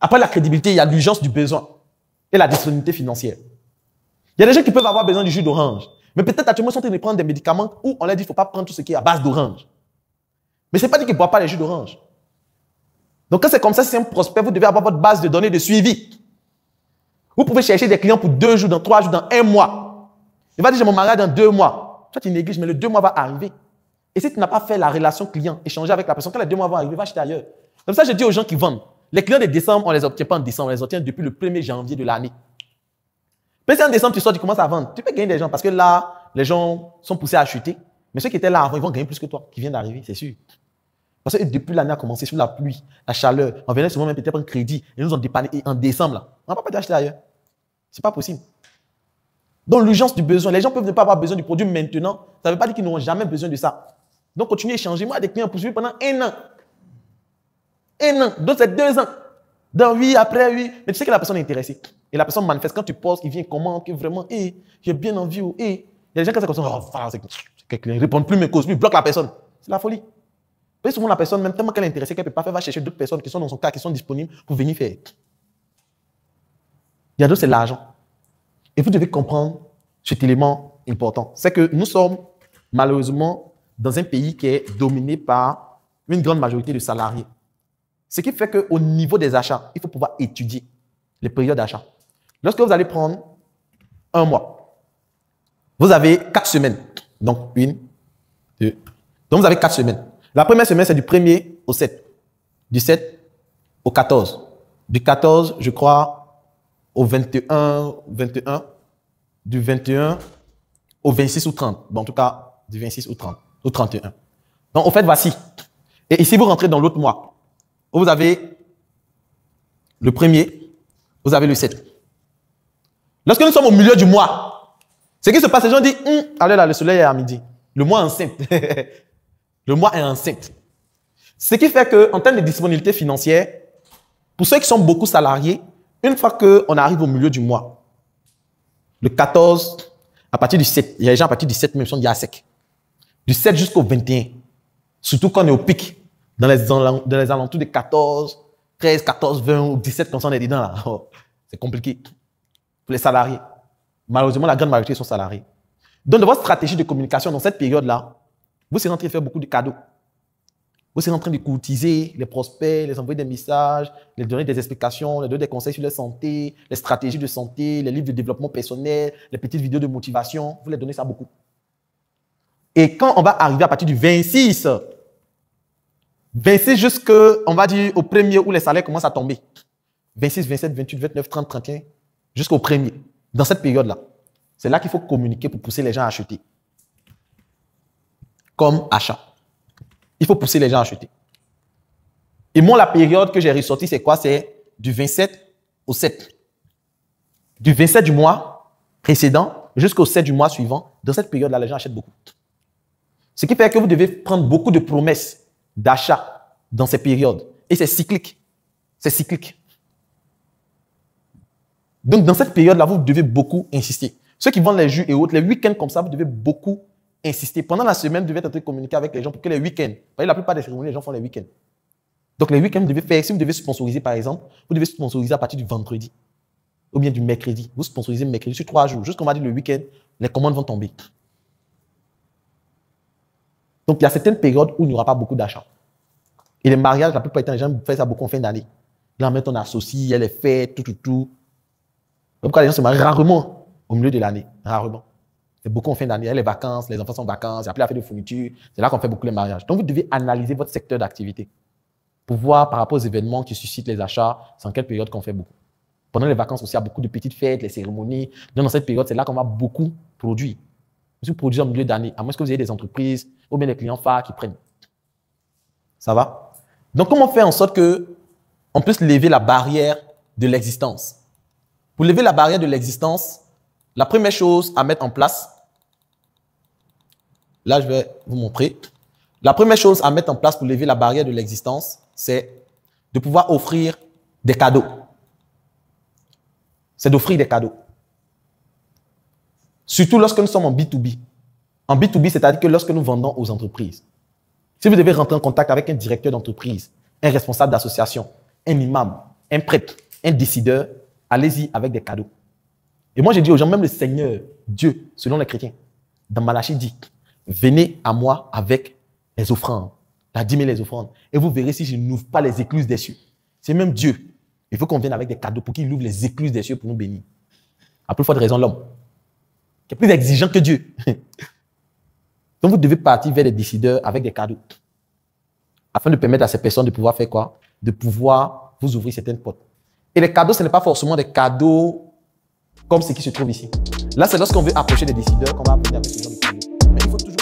Après la crédibilité, il y a l'urgence du besoin et la disponibilité financière. Il y a des gens qui peuvent avoir besoin du jus d'orange, mais peut-être actuellement ils sont en train de prendre des médicaments où on leur dit qu'il ne faut pas prendre tout ce qui est à base d'orange. Mais ce n'est pas dit qu'ils ne boivent pas les jus d'orange. Donc quand c'est comme ça, si c'est un prospect, vous devez avoir votre base de données de suivi. Vous pouvez chercher des clients pour 2 jours, dans 3 jours, dans 1 mois. Il va dire, j'ai mon mariage dans 2 mois. Toi, tu négliges, mais le 2 mois va arriver. Et si tu n'as pas fait la relation client, échanger avec la personne, quand les 2 mois vont arriver, va acheter ailleurs. Comme ça, je dis aux gens qui vendent, les clients de décembre, on ne les obtient pas en décembre, on les obtient depuis le 1er janvier de l'année. Mais si en décembre, tu sors, tu commences à vendre, tu peux gagner des gens parce que là, les gens sont poussés à acheter. Mais ceux qui étaient là avant, ils vont gagner plus que toi, qui viennent d'arriver, c'est sûr. Parce que depuis l'année a commencé, sous la pluie, la chaleur, on venait souvent même peut-être prendre crédit. Et nous ont dépanné en décembre, là. On n'a pas pu acheter ailleurs. Ce n'est pas possible. Donc, l'urgence du besoin. Les gens peuvent ne pas avoir besoin du produit maintenant. Ça ne veut pas dire qu'ils n'auront jamais besoin de ça. Donc, continuez à échanger. Moi, des clients poursuivent pendant 1 an. 1 an. D'autres, c'est 2 ans. Dans 8, après 8. Mais tu sais que la personne est intéressée. Et la personne manifeste. Quand tu poses, il vient comment, que vraiment, j'ai bien envie. Il y a des gens qui sont comme ça, c'est quelqu'un. Ils ne répondent plus mes causes, ils bloquent la personne. C'est la folie. Et souvent, la personne, même tellement qu'elle est intéressée, qu'elle ne peut pas faire, va chercher d'autres personnes qui sont dans son cas, qui sont disponibles pour venir faire. Il y a d'autres, c'est l'argent. Et vous devez comprendre cet élément important. C'est que nous sommes, malheureusement, dans un pays qui est dominé par une grande majorité de salariés. Ce qui fait qu'au niveau des achats, il faut pouvoir étudier les périodes d'achat. Lorsque vous allez prendre 1 mois, vous avez 4 semaines. Donc, 1, 2. Donc, vous avez 4 semaines. La première semaine, c'est du 1er au 7. Du 7 au 14. Du 14, je crois, au 21. Du 21 au 26 ou 30. Bon, en tout cas, du 26 au 30. Au 31. Donc, au fait, voici. Et ici, vous rentrez dans l'autre mois. Vous avez le 1er, vous avez le 7. Lorsque nous sommes au milieu du mois, ce qui se passe, les gens disent, allez là, le soleil est à midi. Le mois est enceinte. Le mois est enceinte. Ce qui fait qu'en termes de disponibilité financière, pour ceux qui sont beaucoup salariés, une fois qu'on arrive au milieu du mois, le 14, à partir du 7, il y a des gens à partir du 7 même sont déjà secs. Du 7 jusqu'au 21, surtout quand on est au pic, dans les alentours de 14, 13, 14, 20 ou 17, quand on est dedans, là, c'est compliqué pour les salariés. Malheureusement, la grande majorité sont salariés. Donc, dans votre stratégie de communication dans cette période-là, vous serez en train de faire beaucoup de cadeaux. Vous serez en train de courtiser les prospects, les envoyer des messages, les donner des explications, les donner des conseils sur la santé, les stratégies de santé, les livres de développement personnel, les petites vidéos de motivation. Vous les donnez ça beaucoup. Et quand on va arriver à partir du 26 jusqu'au, on va dire, au 1er où les salaires commencent à tomber. 26, 27, 28, 29, 30, 31, jusqu'au 1er. Dans cette période-là, c'est là qu'il faut communiquer pour pousser les gens à acheter. Comme achat. Il faut pousser les gens à acheter. Et moi, la période que j'ai ressortie, c'est quoi? C'est du 27 au 7. Du 27 du mois précédent jusqu'au 7 du mois suivant. Dans cette période-là, les gens achètent beaucoup. Ce qui fait que vous devez prendre beaucoup de promesses d'achat dans ces périodes. Et c'est cyclique. C'est cyclique. Donc, dans cette période-là, vous devez beaucoup insister. Ceux qui vendent les jus et autres, les week-ends comme ça, vous devez beaucoup insister. Pendant la semaine, vous devez être en train de communiquer avec les gens pour que les week-ends, la plupart des cérémonies, les gens font les week-ends. Donc, les week-ends, vous devez faire, si vous devez sponsoriser, par exemple, vous devez sponsoriser à partir du vendredi ou bien du mercredi. Vous sponsorisez le mercredi sur 3 jours. Jusqu'on va dire le week-end, les commandes vont tomber. Donc, il y a certaines périodes où il n'y aura pas beaucoup d'achats. Et les mariages, la plupart du temps, les gens font ça beaucoup en fin d'année. Là, maintenant, on associe, il y a les fêtes, tout. Donc, quand les gens se marient rarement au milieu de l'année, rarement. C'est beaucoup en fin d'année, il y a les vacances, les enfants sont en vacances, il y a plus la fête de fourniture, c'est là qu'on fait beaucoup les mariages. Donc, vous devez analyser votre secteur d'activité pour voir par rapport aux événements qui suscitent les achats, c'est en quelle période qu'on fait beaucoup. Pendant les vacances aussi, il y a beaucoup de petites fêtes, les cérémonies. Donc, dans cette période, c'est là qu'on va beaucoup produire. Si vous produisez en milieu d'année, à moins que vous ayez des entreprises ou bien des clients phares qui prennent. Ça va? Donc, comment faire en sorte qu'on puisse lever la barrière de l'existence? Pour lever la barrière de l'existence, la première chose à mettre en place, là, je vais vous montrer. La première chose à mettre en place pour lever la barrière de l'existence, c'est de pouvoir offrir des cadeaux. C'est d'offrir des cadeaux. Surtout lorsque nous sommes en B2B. En B2B, c'est-à-dire que lorsque nous vendons aux entreprises. Si vous devez rentrer en contact avec un directeur d'entreprise, un responsable d'association, un imam, un prêtre, un décideur, allez-y avec des cadeaux. Et moi, j'ai dit aux gens, même le Seigneur, Dieu, selon les chrétiens, dans Malachie dit, venez à moi avec les offrandes, la dîme et les offrandes, et vous verrez si je n'ouvre pas les écluses des cieux. C'est même Dieu. Il faut qu'on vienne avec des cadeaux pour qu'il ouvre les écluses des cieux pour nous bénir. À plus forte raison, l'homme, qui est plus exigeant que Dieu. Donc, vous devez partir vers les décideurs avec des cadeaux, afin de permettre à ces personnes de pouvoir faire quoi? De pouvoir vous ouvrir certaines portes. Et les cadeaux, ce n'est pas forcément des cadeaux comme ce qui se trouve ici. Là, c'est lorsqu'on veut approcher des décideurs qu'on va venir avec ce genre de cadeaux. Mais il faut toujours